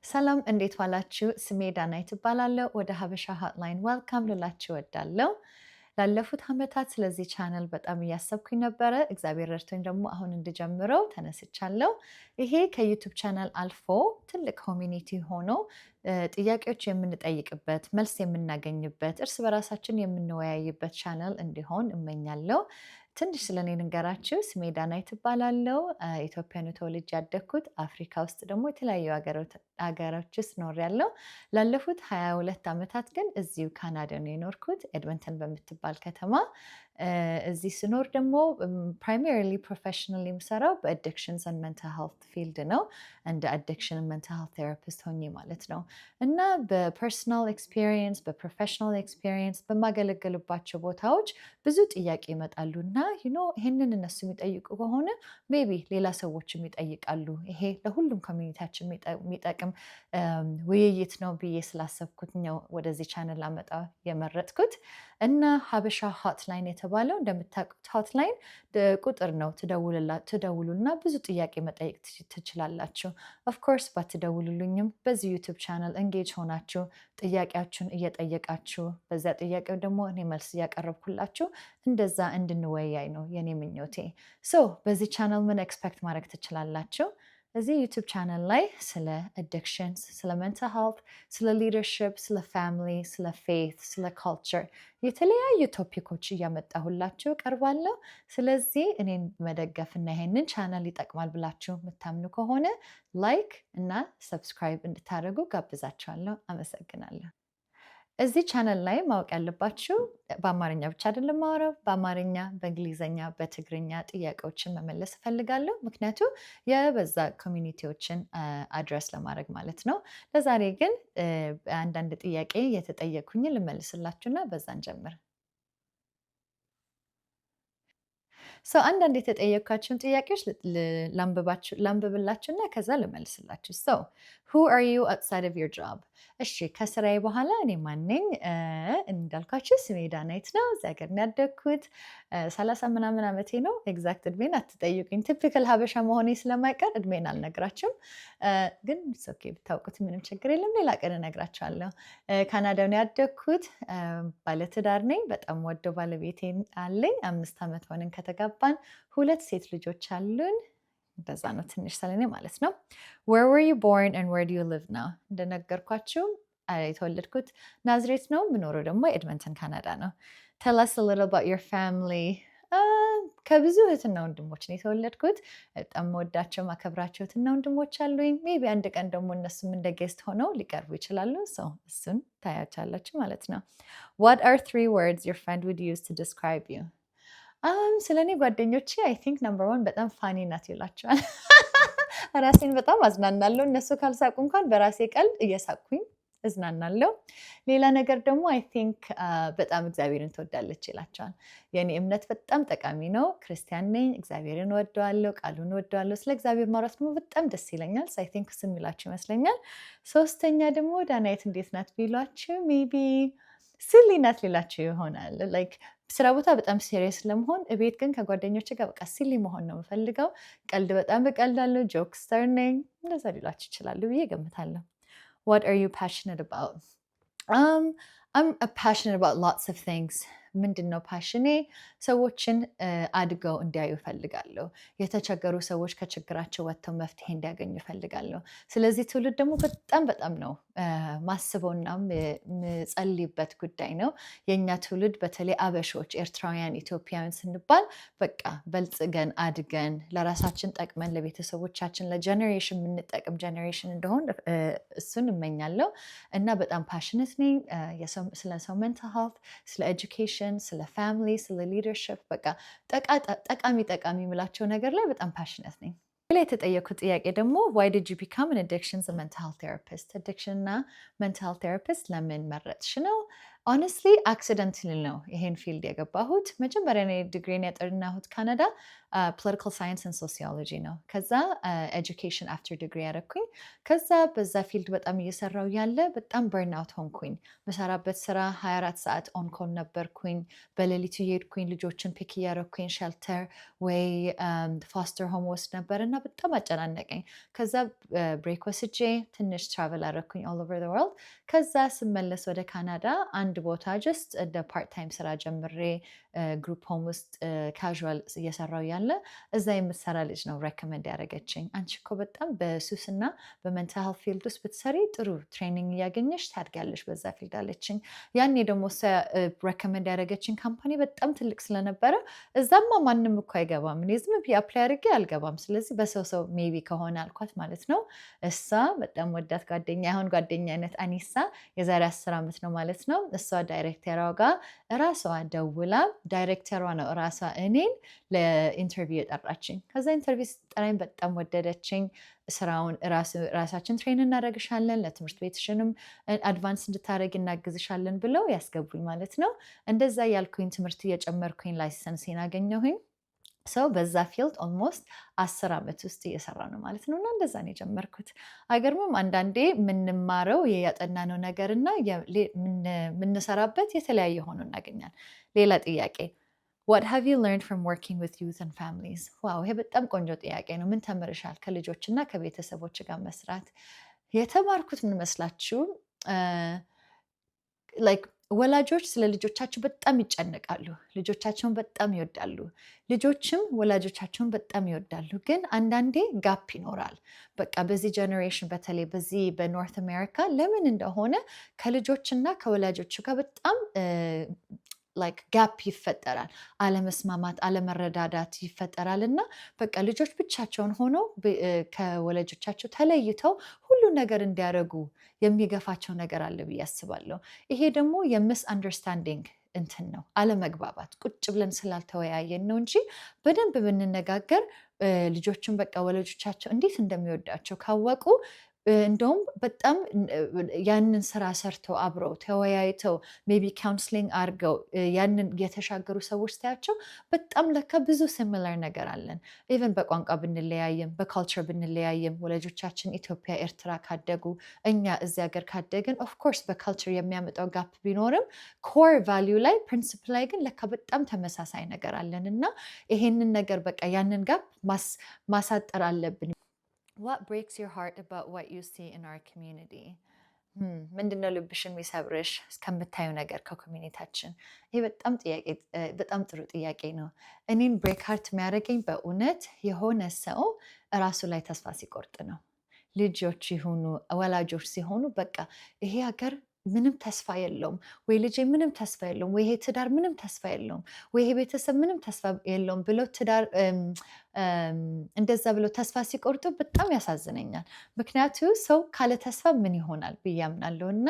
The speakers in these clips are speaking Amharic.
ሰላም እንዴት ዋላችሁ? ስሜ ዳናይት እባላለሁ። ወደ ሀበሻ ሆትላይን ዌልካም ልላችሁ እወዳለሁ። ላለፉት ዓመታት ስለዚህ ቻናል በጣም እያሰብኩኝ ነበረ። እግዚአብሔር ረድቶኝ ደግሞ አሁን እንድጀምረው ተነስቻለሁ። ይሄ ከዩቱብ ቻናል አልፎ ትልቅ ኮሚኒቲ ሆኖ ጥያቄዎች የምንጠይቅበት፣ መልስ የምናገኝበት፣ እርስ በራሳችን የምንወያይበት ቻናል እንዲሆን እመኛለሁ። ትንሽ ስለኔ ልንገራችሁ። ስሜ ዳናይት እባላለሁ። ኢትዮጵያ ነው ተወልጄ ያደግኩት። አፍሪካ ውስጥ ደግሞ የተለያዩ ሀገሮች ውስጥ ኖሬያለሁ። ላለፉት 22 ዓመታት ግን እዚሁ ካናዳ ነው የኖርኩት፣ ኤድመንተን በምትባል ከተማ። እዚህ ስኖር ደግሞ ፕራይማሪሊ ፕሮፌሽናሊ የምሰራው በአዲክሽንስ ኤንድ ሜንታል ሄልት ፊልድ ነው። እንደ አዲክሽን ሜንታል ሄልት ቴራፒስት ሆኜ ማለት ነው። እና በፐርሰናል ኤክስፒሪየንስ በፕሮፌሽናል ኤክስፒሪየንስ በማገለገልባቸው ቦታዎች ብዙ ጥያቄ ይመጣሉ እና ይህንን እነሱ የሚጠይቁ ከሆነ ሜቢ ሌላ ሰዎችም ይጠይቃሉ። ይሄ ለሁሉም ኮሚኒቲያችን የሚጠቅም ውይይት ነው ብዬ ስላሰብኩት ነው ወደዚህ ቻነል ላመጣ የመረጥኩት። እና ሀበሻ ሆትላይን የተባለው እንደምታውቁት ሆትላይን ቁጥር ነው። ትደውሉና ብዙ ጥያቄ መጠየቅ ትችላላችሁ። ኦፍኮርስ ባትደውሉልኝም በዚህ ዩቱብ ቻናል እንጌጅ ሆናችሁ ጥያቄያችሁን እየጠየቃችሁ በዚያ ጥያቄው ደግሞ እኔ መልስ እያቀረብኩላችሁ እንደዛ እንድንወያይ ነው የኔ ምኞቴ። በዚህ ቻናል ምን ኤክስፔክት ማድረግ ትችላላችሁ? እዚህ ዩቱብ ቻናል ላይ ስለ አዲክሽንስ፣ ስለ ሜንታል ሄልት፣ ስለ ሊደርሽፕ፣ ስለ ፋሚሊ፣ ስለ ፌት፣ ስለ ካልቸር የተለያዩ ቶፒኮች እያመጣሁላችሁ እቀርባለሁ። ስለዚህ እኔን መደገፍና ይሄንን ቻናል ይጠቅማል ብላችሁ የምታምኑ ከሆነ ላይክ እና ሰብስክራይብ እንድታደርጉ ጋብዛችኋለሁ። አመሰግናለሁ። እዚህ ቻናል ላይ ማወቅ ያለባችሁ በአማርኛ ብቻ አይደለም ማወራው፣ በአማርኛ፣ በእንግሊዝኛ፣ በትግርኛ ጥያቄዎችን መመለስ እፈልጋለሁ። ምክንያቱም የበዛ ኮሚኒቲዎችን አድረስ ለማድረግ ማለት ነው። ለዛሬ ግን አንዳንድ ጥያቄ የተጠየኩኝ ልመልስላችሁና በዛ እንጀምር። አንዳንድ የተጠየኳቸውን ጥያቄዎች ላንብብላችሁና ከዛ ልመልስላችሁ። who are you outside of your job? እሺ ከስራዬ በኋላ እኔ ማነኝ? እንዳልኳችሁ ስሜ ዳናይት ነው። እዚህ ሀገር ነው ያደግኩት። 30 ምናምን ዓመቴ ነው። ኤግዛክት እድሜን አትጠይቁኝ። ቲፒካል ሀበሻ መሆኔ ስለማይቀር እድሜን አልነግራችሁም። ግን ኦኬ ብታውቁት ምንም ችግር የለም። ሌላ ቀን እነግራችኋለሁ። ካናዳ ነው ያደግኩት። ባለትዳር ነኝ። በጣም ወደው ባለቤቴን አለኝ። 5 ዓመት ሆነን ከተጋባን 2 ሴት ልጆች አሉን። እንደዛ ነው ትንሽ ስለኔ ማለት ነው። where were you born and where do you live now? እንደነገርኳችሁ የተወለድኩት ናዝሬት ነው። የምኖረው ደግሞ ኤድመንተን ካናዳ ነው። tell us a little about your family. ከብዙ እህትና ወንድሞች ነው የተወለድኩት። በጣም መወዳቸው ማከብራቸው እህትና ወንድሞች አሉኝ። ሜቢ አንድ ቀን ደግሞ እነሱም እንደ ጌስት ሆነው ሊቀርቡ ይችላሉ። እሱን ታያቻላችሁ ማለት ነው። what are 3 words your friend would use to describe you? ስለ እኔ ጓደኞቼ አይ ቲንክ ነምበር 1 በጣም ፋኒ ናት ይላቸዋል። ራሴን በጣም አዝናናለሁ። እነሱ ካልሳቁ እንኳን በራሴ ቀልድ እየሳቅኩኝ እዝናናለሁ። ሌላ ነገር ደግሞ አይ ቲንክ በጣም እግዚአብሔርን ትወዳለች ይላቸዋል። የኔ እምነት በጣም ጠቃሚ ነው። ክርስቲያን ነኝ። እግዚአብሔርን እወደዋለሁ፣ ቃሉን እወደዋለሁ። ስለ እግዚአብሔር ማውራት ደግሞ በጣም ደስ ይለኛል። አይ ቲንክ እሱ የሚላችሁ ይመስለኛል። 3ኛ ደግሞ ዳናይት እንዴት ናት ቢሏችሁ ሜቢ ሲሊ ናት ሊላችሁ ይሆናል። ላይክ ስራ ቦታ በጣም ሲሪየስ ለመሆን እቤት ግን ከጓደኞቼ ጋር በቃ ሲሊ መሆን ነው የምፈልገው። ቀልድ በጣም እቀልዳለሁ። ጆክስተር ነኝ። እንደዛ ሊላችሁ ይችላሉ ብዬ እገምታለሁ። what are you passionate about? I'm passionate about lots of things. ምንድን ነው ፓሽኔ? ሰዎችን አድገው እንዲያዩ እፈልጋለሁ። የተቸገሩ ሰዎች ከችግራቸው ወጥተው መፍትሄ እንዲያገኙ እፈልጋለሁ። ስለዚህ ትውልድ ደግሞ በጣም ነው ማስበውና ምጸልይበት ጉዳይ ነው። የእኛ ትውልድ በተለይ አበሾች፣ ኤርትራውያን፣ ኢትዮጵያውያን ስንባል በቃ በልጽገን አድገን ለራሳችን ጠቅመን ለቤተሰቦቻችን ለጀኔሬሽን የምንጠቅም ጀኔሬሽን እንደሆን እሱን እመኛለሁ እና በጣም ፓሽነት ነኝ ስለ ሰው ሜንታል ሄልት፣ ስለ ኤጁኬሽን፣ ስለ ፋሚሊ፣ ስለ ሊደርሽፕ በቃ ጠቃሚ የምላቸው ነገር ላይ በጣም ፓሽነት ነኝ። ሌላ የተጠየኩት ጥያቄ ደግሞ why did you become an addictions and mental health therapist? አዲክሽን እና mental health therapist ለምን መረጥሽ ነው። ሆነስትሊ አክሲደንታሊ ነው ይሄን ፊልድ የገባሁት። መጀመሪያ እኔ ዲግሪን ያጠናሁት ካናዳ ፖለቲካል ሳይንስ ኤንድ ሶሲዮሎጂ ነው። ከዛ ኤጁኬሽን አፍተር ዲግሪ ያደረኩኝ። ከዛ በዛ ፊልድ በጣም እየሰራው ያለ በጣም በርንአውት ሆንኩኝ። መሰራበት ስራ 24 ሰዓት ኦን ኮል ነበርኩኝ። በሌሊቱ እየሄድኩኝ ልጆችን ፒክ እያደረኩኝ ሼልተር ወይ ፎስተር ሆም ወስድ ነበር እና በጣም አጨናነቀኝ። ከዛ ብሬክ ወስጄ ትንሽ ትራቨል አደረኩኝ ኦል ኦቨር ዘ ወርልድ። ከዛ ስመለስ ወደ ካናዳ አንድ ቦታ ጀስት እንደ ፓርት ታይም ስራ ጀምሬ ግሩፕ ሆም ውስጥ ካዥዋል እየሰራው ያለ እዛ የምትሰራ ልጅ ነው ሬኮመንድ ያደረገችኝ። አንቺ እኮ በጣም በሱስና በሜንታል ሄልት ፊልድ ውስጥ ብትሰሪ ጥሩ ትሬኒንግ እያገኘሽ ታድጋለሽ በዛ ፊልድ አለችኝ። ያኔ ደግሞ ሬኮመንድ ያደረገችኝ ካምፓኒ በጣም ትልቅ ስለነበረ እዛማ ማንም እኮ አይገባም፣ እኔ ዝም ብዬ አፕላይ አድርጌ አልገባም፣ ስለዚህ በሰው ሜቢ ከሆነ አልኳት ማለት ነው። እሷ በጣም ወዳት ጓደኛ አሁን ጓደኛ አይነት አኒሳ የዛሬ 10 ዓመት ነው ማለት ነው። እሷ ዳይሬክተሯ ጋር እራሷ ደውላ ዳይሬክተሯ ነው እራሷ እኔን ለኢንተርቪው የጠራችኝ። ከዛ ኢንተርቪው ስጠራኝ በጣም ወደደችኝ። ስራውን ራሳችን ትሬን እናደርግሻለን፣ ለትምህርት ቤትሽንም አድቫንስ እንድታደርግ እናግዝሻለን ብለው ያስገቡኝ ማለት ነው። እንደዛ ያልኩኝ ትምህርት እየጨመርኩኝ ላይሰንሴን አገኘሁኝ። ሰው በዛ ፊልድ ኦልሞስት 10 ዓመት ውስጥ እየሰራ ነው ማለት ነው። እና እንደዛ ነው የጀመርኩት። አይገርምም? አንዳንዴ የምንማረው ያጠናነው ነገር እና የምንሰራበት የተለያየ ሆኖ እናገኛል። ሌላ ጥያቄ What have you learned from working with youth and families? ዋው ይሄ በጣም ቆንጆ ጥያቄ ነው። ምን ተምርሻል ከልጆች እና ከቤተሰቦች ጋር መስራት? የተማርኩት ምን መስላችሁ? ላይክ ወላጆች ስለ ልጆቻቸው በጣም ይጨነቃሉ። ልጆቻቸውን በጣም ይወዳሉ። ልጆችም ወላጆቻቸውን በጣም ይወዳሉ። ግን አንዳንዴ ጋፕ ይኖራል። በቃ በዚህ ጀኔሬሽን በተለይ በዚህ በኖርት አሜሪካ ለምን እንደሆነ ከልጆችና ከወላጆቹ ጋር በጣም ላይክ ጋፕ ይፈጠራል። አለመስማማት፣ አለመረዳዳት ይፈጠራል እና በቃ ልጆች ብቻቸውን ሆነው ከወላጆቻቸው ተለይተው ሁሉ ነገር እንዲያደርጉ የሚገፋቸው ነገር አለ ብዬ አስባለሁ። ይሄ ደግሞ የሚስ አንደርስታንዲንግ እንትን ነው፣ አለመግባባት ቁጭ ብለን ስላልተወያየን ነው እንጂ በደንብ ብንነጋገር ልጆችን በቃ ወላጆቻቸው እንዴት እንደሚወዳቸው ካወቁ እንደውም በጣም ያንን ስራ ሰርተው አብረው ተወያይተው ሜቢ ካውንስሊንግ አድርገው ያንን የተሻገሩ ሰዎች ታያቸው በጣም ለካ ብዙ ሲሚላር ነገር አለን። ኢቨን በቋንቋ ብንለያየም በካልቸር ብንለያየም ወላጆቻችን ኢትዮጵያ፣ ኤርትራ ካደጉ እኛ እዚህ ሀገር ካደግን ኦፍኮርስ በካልቸር የሚያመጣው ጋፕ ቢኖርም ኮር ቫሊዩ ላይ ፕሪንሲፕል ላይ ግን ለካ በጣም ተመሳሳይ ነገር አለን እና ይሄንን ነገር በቃ ያንን ጋፕ ማሳጠር አለብን። What breaks your heart about what you see in our community? ምንድነው ልብሽን የሚሰብርሽ እስከምታዩ ነገር ከኮሚኒቲያችን? ይህ በጣም ጥሩ ጥያቄ ነው። እኔን ብሬክ ሃርት የሚያደርገኝ በእውነት የሆነ ሰው እራሱ ላይ ተስፋ ሲቆርጥ ነው። ልጆች ይሁኑ ወላጆች ሲሆኑ በቃ ይሄ ሀገር ምንም ተስፋ የለውም ወይ ልጄ ምንም ተስፋ የለውም ወይ ይሄ ትዳር ምንም ተስፋ የለውም ወይ ይሄ ቤተሰብ ምንም ተስፋ የለውም ብለው ትዳር እንደዛ ብለው ተስፋ ሲቆርጡ በጣም ያሳዝነኛል። ምክንያቱ ሰው ካለ ተስፋ ምን ይሆናል ብዬ አምናለሁ እና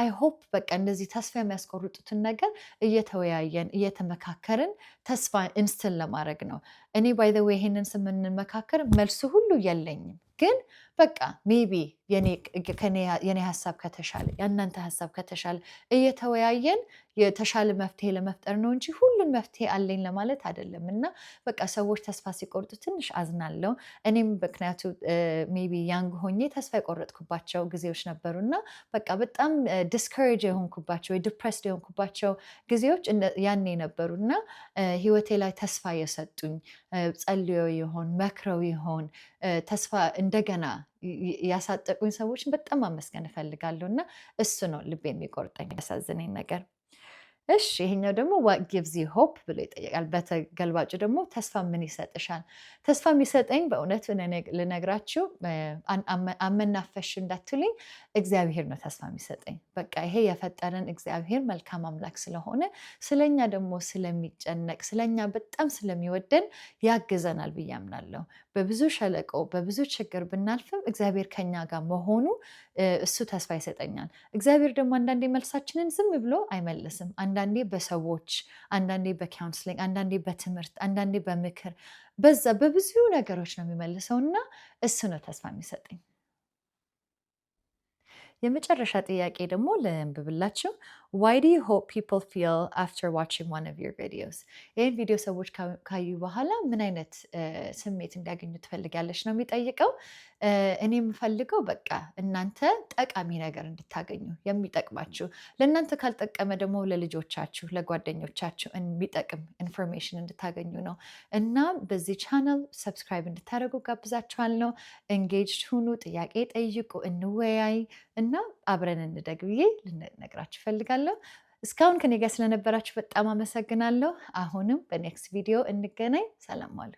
አይ ሆፕ በቃ እንደዚህ ተስፋ የሚያስቆርጡትን ነገር እየተወያየን እየተመካከርን ተስፋ ኢንስቲል ለማድረግ ነው። እኔ ባይ ዘ ዌይ ይሄንን ስንመካከር መልሱ ሁሉ የለኝም፣ ግን በቃ ሜቢ የኔ ሀሳብ ከተሻለ የእናንተ ሀሳብ ከተሻለ እየተወያየን የተሻለ መፍትሄ ለመፍጠር ነው እንጂ ሁሉን መፍትሄ አለኝ ለማለት አይደለም። እና በቃ ሰዎች ተስፋ ሲቆርጡ ትንሽ አዝናለሁ። እኔም ምክንያቱ ሜቢ ያንግ ሆኜ ተስፋ የቆረጥኩባቸው ጊዜዎች ነበሩ እና በቃ በጣም ዲስከሬጅ የሆንኩባቸው ዲፕሬስድ የሆንኩባቸው ጊዜዎች ያኔ ነበሩ እና ህይወቴ ላይ ተስፋ የሰጡኝ ጸልዮ ይሆን መክረው ይሆን ተስፋ እንደገና ያሳጠቁኝ ሰዎችን በጣም ማመስገን እፈልጋለሁ እና እሱ ነው ልቤ የሚቆርጠኝ ያሳዝነኝ ነገር። እሺ ይሄኛው ደግሞ what gives you hope ብሎ ይጠይቃል። በተገልባጩ ደግሞ ተስፋ ምን ይሰጥሻል? ተስፋ የሚሰጠኝ በእውነት ልነግራችሁ አመናፈሽ እንዳትሉኝ እግዚአብሔር ነው ተስፋ የሚሰጠኝ። በቃ ይሄ የፈጠረን እግዚአብሔር መልካም አምላክ ስለሆነ ስለኛ ደግሞ ስለሚጨነቅ ስለኛ በጣም ስለሚወደን ያግዘናል ብዬ አምናለሁ። በብዙ ሸለቆ በብዙ ችግር ብናልፍም እግዚአብሔር ከኛ ጋር መሆኑ እሱ ተስፋ ይሰጠኛል። እግዚአብሔር ደግሞ አንዳንዴ መልሳችንን ዝም ብሎ አይመልስም። አንዳንዴ በሰዎች፣ አንዳንዴ በካውንስሊንግ፣ አንዳንዴ በትምህርት፣ አንዳንዴ በምክር በብዙ ነገሮች ነው የሚመልሰው እና እሱ ነው ተስፋ የሚሰጠኝ። የመጨረሻ ጥያቄ ደግሞ ለእንብብላችሁ why do you hope people feel after watching one of your videos? ይህን ቪዲዮ ሰዎች ካዩ በኋላ ምን አይነት ስሜት እንዲያገኙ ትፈልጊያለሽ ነው የሚጠይቀው። እኔ የምፈልገው በቃ እናንተ ጠቃሚ ነገር እንድታገኙ የሚጠቅማችሁ፣ ለእናንተ ካልጠቀመ ደግሞ ለልጆቻችሁ፣ ለጓደኞቻችሁ የሚጠቅም ኢንፎርሜሽን እንድታገኙ ነው እና በዚህ ቻናል ሰብስክራይብ እንድታደርጉ ጋብዛችኋለሁ። ኤንጌጅድ ሁኑ፣ ጥያቄ ጠይቁ፣ እንወያይ እና አብረን እንደግ ብዬ ልነግራችሁ እፈልጋለሁ። እስካሁን ከኔ ጋር ስለነበራችሁ በጣም አመሰግናለሁ። አሁንም በኔክስት ቪዲዮ እንገናኝ። ሰላም ዋሉ።